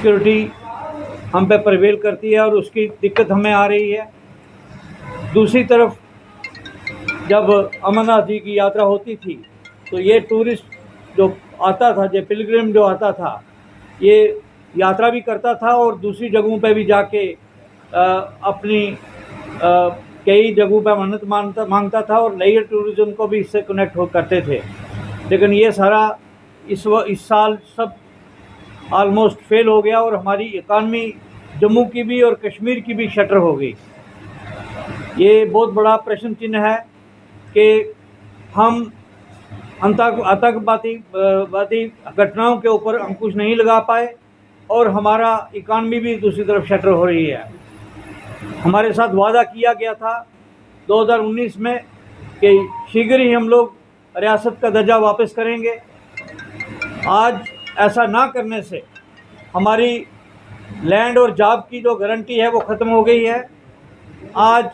Insecurity हम पे prevail करती है और उसकी दिक्कत हमें आ रही है। दूसरी तरफ जब अमरनाथ जी की यात्रा होती थी तो ये टूरिस्ट जो आता था, जो पिलग्रिम जो आता था, ये यात्रा भी करता था और दूसरी जगहों पे भी जाके अपनी कई जगहों पे मन्नत मांगता था और लेयर टूरिज्म को भी इससे कनेक्ट हो करते थे। लेकिन ये सारा इस साल सब ऑलमोस्ट फेल हो गया और हमारी इकानमी जम्मू की भी और कश्मीर की भी शटर हो गई। ये बहुत बड़ा प्रश्न चिन्ह है कि हम आतंकवादी घटनाओं के ऊपर अंकुश नहीं लगा पाए और हमारा इकानमी भी दूसरी तरफ शटर हो रही है। हमारे साथ वादा किया गया था 2019 में कि शीघ्र ही हम लोग रियासत का दर्जा वापस करेंगे। आज ऐसा ना करने से हमारी लैंड और जॉब की जो गारंटी है वो ख़त्म हो गई है। आज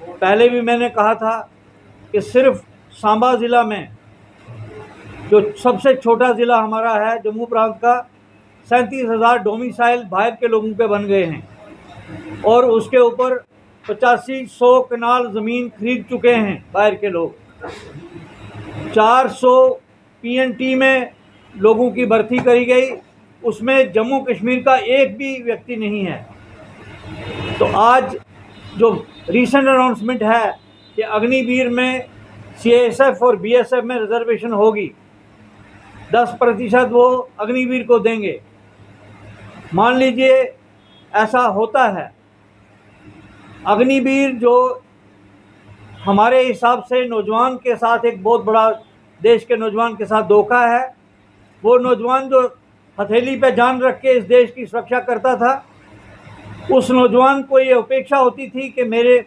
पहले भी मैंने कहा था कि सिर्फ सांबा ज़िला में, जो सबसे छोटा ज़िला हमारा है जम्मू प्रांत का, 37,000 डोमिसाइल बाहर के लोगों के बन गए हैं और उसके ऊपर 8500 कनाल ज़मीन खरीद चुके हैं बाहर के लोग। 400 PNT में लोगों की भर्ती करी गई, उसमें जम्मू कश्मीर का एक भी व्यक्ति नहीं है। तो आज जो रीसेंट अनाउंसमेंट है कि अग्निवीर में CSF और BSF में रिजर्वेशन होगी, 10% वो अग्निवीर को देंगे। मान लीजिए ऐसा होता है, अग्निवीर जो हमारे हिसाब से नौजवान के साथ एक बहुत बड़ा देश के नौजवान के साथ धोखा है। वो नौजवान जो हथेली पे जान रख के इस देश की सुरक्षा करता था, उस नौजवान को ये अपेक्षा होती थी कि मेरे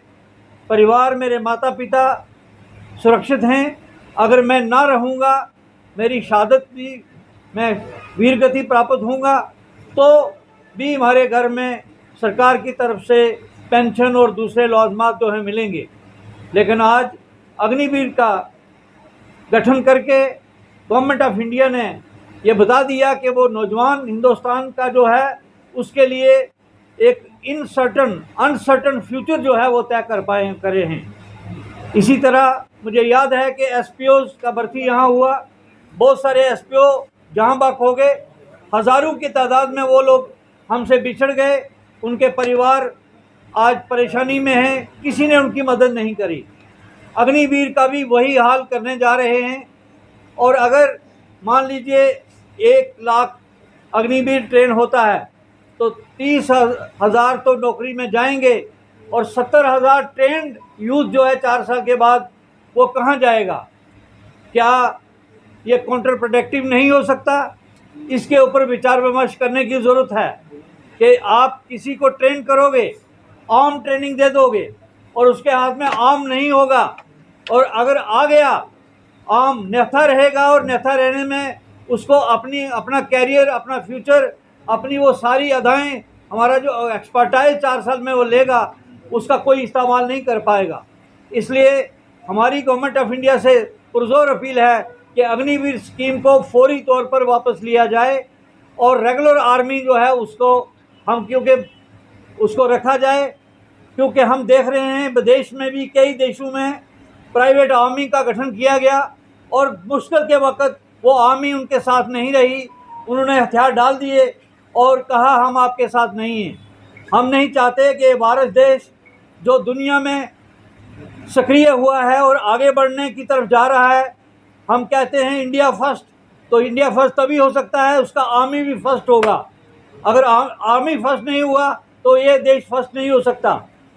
परिवार, मेरे माता पिता सुरक्षित हैं, अगर मैं ना रहूँगा, मेरी शहादत भी, मैं वीरगति प्राप्त होऊंगा, तो भी हमारे घर में सरकार की तरफ से पेंशन और दूसरे लवाजमात जो हैं मिलेंगे। लेकिन आज अग्निवीर का गठन करके गवर्नमेंट ऑफ इंडिया ने ये बता दिया कि वो नौजवान हिंदुस्तान का जो है उसके लिए एक अनसर्टन फ्यूचर जो है वो तय करे हैं। इसी तरह मुझे याद है कि SPOs का भर्ती यहाँ हुआ, बहुत सारे SPO जहाँ बाक हो गए, हज़ारों की तादाद में वो लोग हमसे बिछड़ गए, उनके परिवार आज परेशानी में हैं, किसी ने उनकी मदद नहीं करी। अग्निवीर का भी वही हाल करने जा रहे हैं। और अगर मान लीजिए 1 लाख अग्निवीर ट्रेन होता है तो 30,000 तो नौकरी में जाएंगे और 70,000 ट्रेंड यूथ जो है 4 साल के बाद वो कहाँ जाएगा? क्या ये काउंटर प्रोडक्टिव नहीं हो सकता? इसके ऊपर विचार विमर्श करने की ज़रूरत है कि आप किसी को ट्रेन करोगे, आर्म ट्रेनिंग दे दोगे और उसके हाथ में आर्म नहीं होगा, और अगर आ गया आर्म, न्यथा रहेगा और न्यथा रहने में उसको अपना कैरियर, अपना फ्यूचर, अपनी वो सारी अदाएँ, हमारा जो एक्सपर्टाइज 4 साल में वो लेगा, उसका कोई इस्तेमाल नहीं कर पाएगा। इसलिए हमारी गवर्नमेंट ऑफ इंडिया से पुरजोर अपील है कि अग्निवीर स्कीम को फौरी तौर पर वापस लिया जाए और रेगुलर आर्मी जो है उसको उसको रखा जाए, क्योंकि हम देख रहे हैं विदेश में भी कई देशों में प्राइवेट आर्मी का गठन किया गया और मुश्किल के वक्त वो आर्मी उनके साथ नहीं रही, उन्होंने हथियार डाल दिए और कहा हम आपके साथ नहीं हैं। हम नहीं चाहते कि भारत देश जो दुनिया में सक्रिय हुआ है और आगे बढ़ने की तरफ जा रहा है, हम कहते हैं इंडिया फर्स्ट, तो इंडिया फर्स्ट तभी हो सकता है उसका आर्मी भी फर्स्ट होगा। अगर आर्मी फर्स्ट नहीं हुआ तो ये देश फर्स्ट नहीं हो सकता।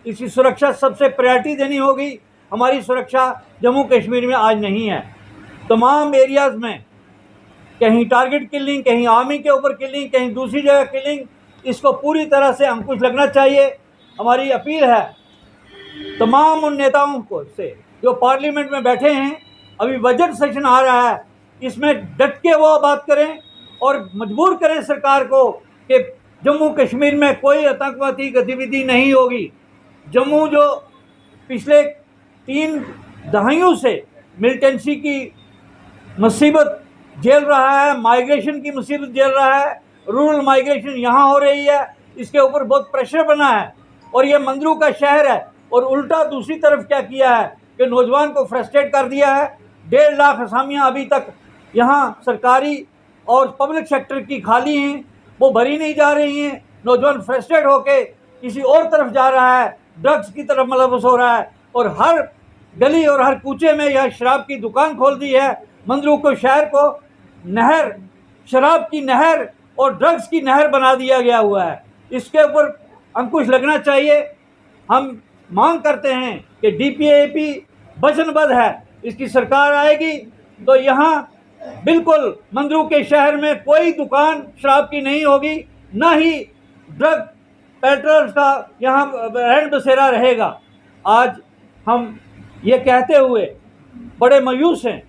इसकी सुरक्षा सबसे प्रायोरिटी देनी होगी। हमारी सुरक्षा जम्मू कश्मीर में आज नहीं है। तमाम एरियाज़ में कहीं टारगेट किलिंग, कहीं आर्मी के ऊपर किलिंग, कहीं दूसरी जगह किलिंग, इसको पूरी तरह से अंकुश लगना चाहिए। हमारी अपील है तमाम उन नेताओं को से जो पार्लियामेंट में बैठे हैं, अभी बजट सेशन आ रहा है, इसमें डट के वो बात करें और मजबूर करें सरकार को कि जम्मू कश्मीर में कोई आतंकवादी गतिविधि नहीं होगी। जम्मू जो पिछले 3 दहाइयों से मिलिटेंसी की मुसीबत झेल रहा है, माइग्रेशन की मुसीबत झेल रहा है, रूरल माइग्रेशन यहाँ हो रही है, इसके ऊपर बहुत प्रेशर बना है। और ये मंदिरों का शहर है, और उल्टा दूसरी तरफ क्या किया है कि नौजवान को फ्रस्ट्रेट कर दिया है। 1.5 लाख असामियाँ अभी तक यहाँ सरकारी और पब्लिक सेक्टर की खाली हैं, वो भरी नहीं जा रही हैं। नौजवान फ्रस्ट्रेट होके किसी और तरफ जा रहा है, ड्रग्स की तरफ मुलव्वस हो रहा है, और हर गली और हर कूचे में यह शराब की दुकान खोल दी है। मंदिरों को, शहर को नहर, शराब की नहर और ड्रग्स की नहर बना दिया गया हुआ है। इसके ऊपर अंकुश लगना चाहिए। हम मांग करते हैं कि DPAP वचनबद्ध है, इसकी सरकार आएगी तो यहाँ बिल्कुल मंदिरों के शहर में कोई दुकान शराब की नहीं होगी, ना ही ड्रग पेट्रोल का यहाँ रहन बसेरा रहेगा। आज हम ये कहते हुए बड़े मायूस हैं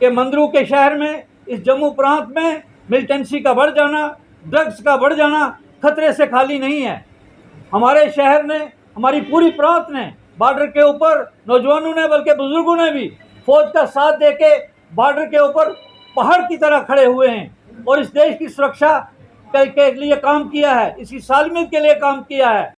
कि मंदिरों के शहर में, इस जम्मू प्रांत में मिलिटेंसी का बढ़ जाना, ड्रग्स का बढ़ जाना खतरे से खाली नहीं है। हमारे शहर ने, हमारी पूरी प्रांत ने बॉर्डर के ऊपर, नौजवानों ने बल्कि बुजुर्गों ने भी फौज का साथ देके बॉर्डर के ऊपर पहाड़ की तरह खड़े हुए हैं और इस देश की सुरक्षा के लिए काम किया है, इसकी सालमियत के लिए काम किया है।